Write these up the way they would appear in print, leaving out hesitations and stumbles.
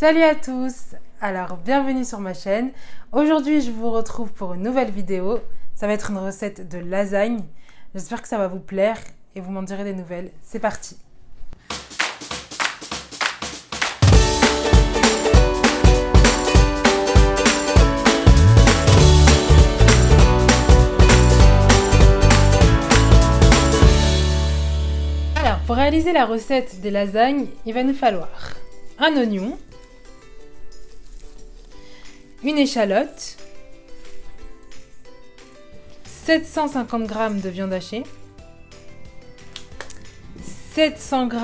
Salut à tous! Alors bienvenue sur ma chaîne. Aujourd'hui je vous retrouve pour une nouvelle vidéo. Ça va être une recette de lasagne. J'espère que ça va vous plaire et vous m'en direz des nouvelles. C'est parti! Alors pour réaliser la recette des lasagnes, il va nous falloir un oignon, une échalote, 750 g de viande hachée, 700 g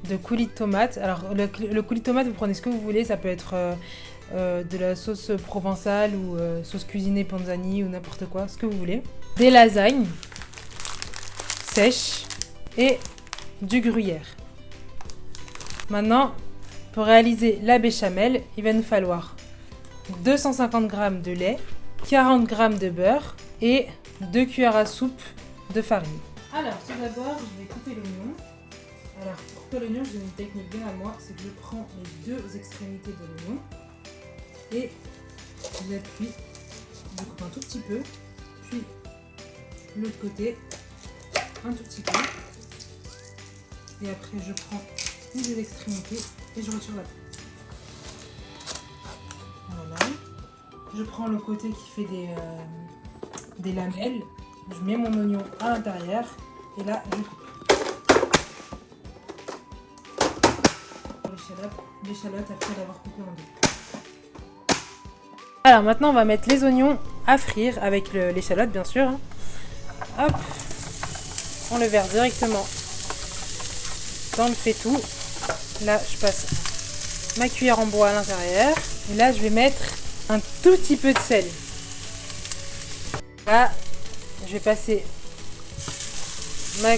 de coulis de tomate. Alors le coulis de tomate, vous prenez ce que vous voulez, ça peut être de la sauce provençale ou sauce cuisinée panzani ou n'importe quoi, ce que vous voulez. Des lasagnes sèches et du gruyère. Maintenant, pour réaliser la béchamel, il va nous falloir 250 g de lait, 40 g de beurre et 2 cuillères à soupe de farine. Alors, tout d'abord, je vais couper l'oignon. Alors, pour couper l'oignon, j'ai une technique bien à moi, c'est que je prends les deux extrémités de l'oignon et je l'appuie, je coupe un tout petit peu, puis l'autre côté, un tout petit peu, et après je prends une des extrémités et je retire la peau. Voilà. Je prends le côté qui fait des lamelles, je mets mon oignon à l'intérieur et là je coupe. L'échalote après l'avoir coupé en deux. Alors maintenant on va mettre les oignons à frire avec l'échalote bien sûr. Hop, on le verse directement dans le faitout. Là je passe ma cuillère en bois à l'intérieur et là je vais mettre un tout petit peu de sel. Là je vais passer ma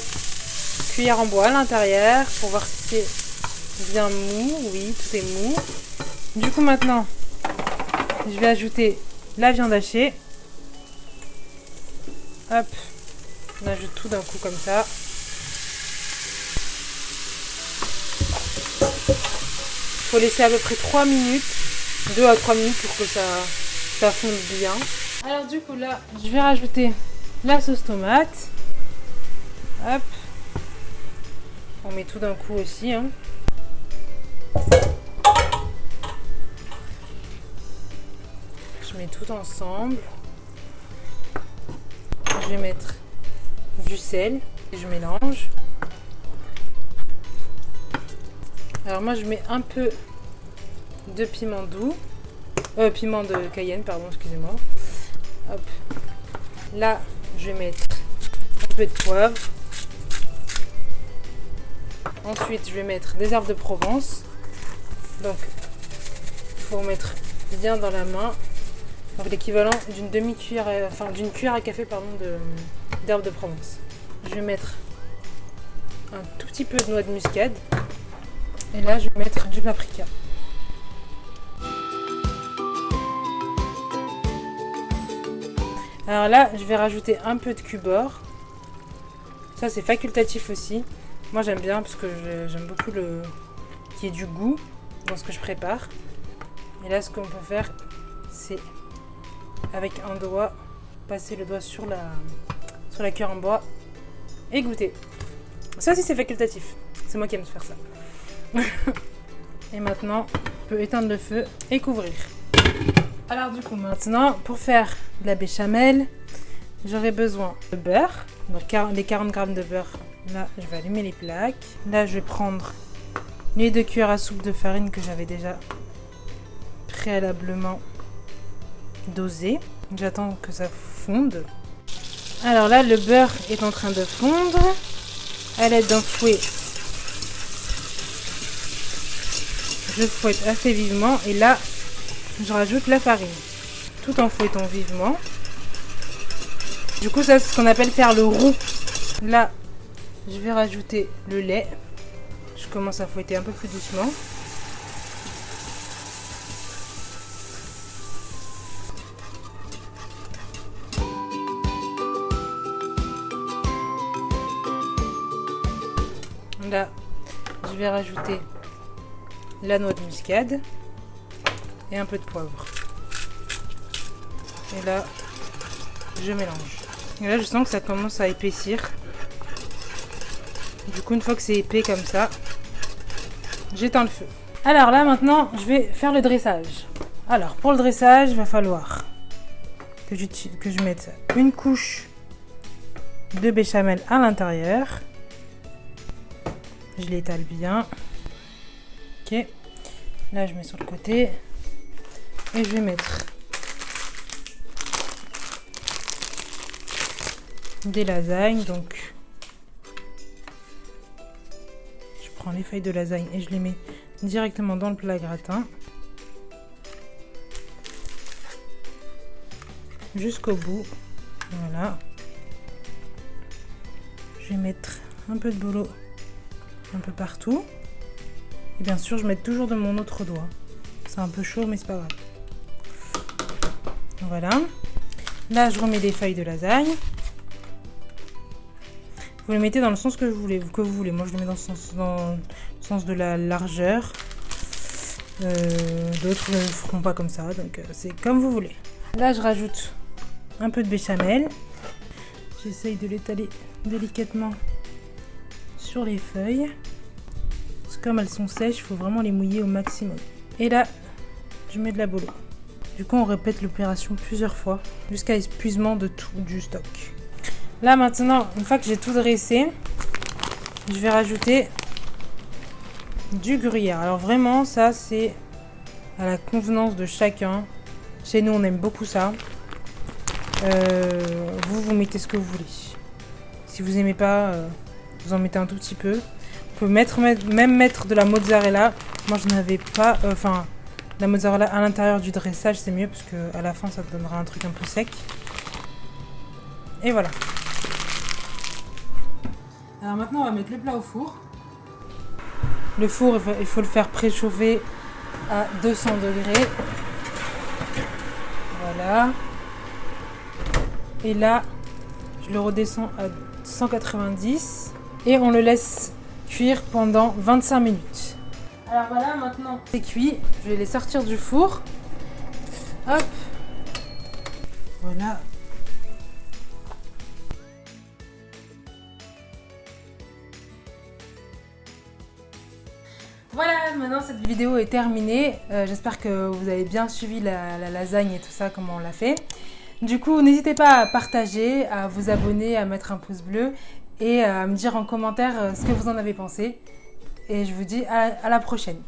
cuillère en bois à l'intérieur pour voir si c'est bien mou. Oui, tout est mou. Du coup maintenant je vais ajouter la viande hachée. Hop, on ajoute tout d'un coup comme ça. Il faut laisser à peu près 3 minutes, 2 à 3 minutes pour que ça fonde bien. Alors du coup là, je vais rajouter la sauce tomate. Hop. On met tout d'un coup aussi. Hein. Je mets tout ensemble. Je vais mettre du sel et je mélange. Alors moi je mets un peu de piment doux, piment de Cayenne, pardon, excusez-moi. Hop. Là je vais mettre un peu de poivre. Ensuite je vais mettre des herbes de Provence. Donc il faut mettre bien dans la main. Donc l'équivalent d'une demi-cuillère, enfin d'une cuillère à café pardon d'herbes de Provence. Je vais mettre un tout petit peu de noix de muscade. Et là, je vais mettre du paprika. Alors là, je vais rajouter un peu de cubord. Ça, c'est facultatif aussi. Moi, j'aime bien parce que j'aime beaucoup qu'il y ait du goût dans ce que je prépare. Et là, ce qu'on peut faire, c'est avec un doigt, passer le doigt sur la cuillère en bois et goûter. Ça aussi, c'est facultatif. C'est moi qui aime faire ça. Et maintenant, on peut éteindre le feu et couvrir. Alors du coup, maintenant, pour faire de la béchamel, j'aurai besoin de beurre. Donc les 40 g de beurre, là, je vais allumer les plaques. Là, je vais prendre les 2 cuillères à soupe de farine que j'avais déjà préalablement dosé. J'attends que ça fonde. Alors là, le beurre est en train de fondre à l'aide d'un fouet. Je fouette assez vivement et là, je rajoute la farine, tout en fouettant vivement. Du coup, ça c'est ce qu'on appelle faire le roux. Là, je vais rajouter le lait. Je commence à fouetter un peu plus doucement. Là, je vais rajouter la noix de muscade. et un peu de poivre. Et là, je mélange. Et là, je sens que ça commence à épaissir. Du coup, une fois que c'est épais comme ça, j'éteins le feu. Alors là, maintenant, je vais faire le dressage. Alors, pour le dressage, il va falloir que je mette une couche de béchamel à l'intérieur. Je l'étale bien. Ok. Là, je mets sur le côté. Et je vais mettre des lasagnes. Donc, je prends les feuilles de lasagne et je les mets directement dans le plat gratin. Jusqu'au bout. Voilà. Je vais mettre un peu de bolo un peu partout. Et bien sûr, je mets toujours de mon autre doigt. C'est un peu chaud, mais c'est pas grave. Voilà. Là, je remets des feuilles de lasagne. Vous les mettez dans le sens que vous voulez. Moi, je les mets dans le sens de la largeur. D'autres ne le feront pas comme ça, donc c'est comme vous voulez. Là, je rajoute un peu de béchamel. J'essaye de l'étaler délicatement sur les feuilles. Parce que comme elles sont sèches, il faut vraiment les mouiller au maximum. Et là, je mets de la bolo. Du coup, on répète l'opération plusieurs fois jusqu'à épuisement de tout du stock. Là, maintenant, une fois que j'ai tout dressé, je vais rajouter du gruyère. Alors vraiment, ça, c'est à la convenance de chacun. Chez nous, on aime beaucoup ça. Vous mettez ce que vous voulez. Si vous aimez pas, vous en mettez un tout petit peu. Vous pouvez même mettre de la mozzarella. Moi, je n'avais pas... la mozzarella à l'intérieur du dressage, c'est mieux parce qu'à la fin, ça donnera un truc un peu sec. Et voilà. Alors maintenant, on va mettre le plat au four. Le four, il faut le faire préchauffer à 200 degrés. Voilà. Et là, je le redescends à 190. Et on le laisse cuire pendant 25 minutes. Alors voilà, maintenant c'est cuit. Je vais les sortir du four. Hop. Voilà. Voilà, maintenant cette vidéo est terminée. J'espère que vous avez bien suivi la lasagne et tout ça, comment on l'a fait. Du coup, n'hésitez pas à partager, à vous abonner, à mettre un pouce bleu et à me dire en commentaire ce que vous en avez pensé. Et je vous dis à la prochaine.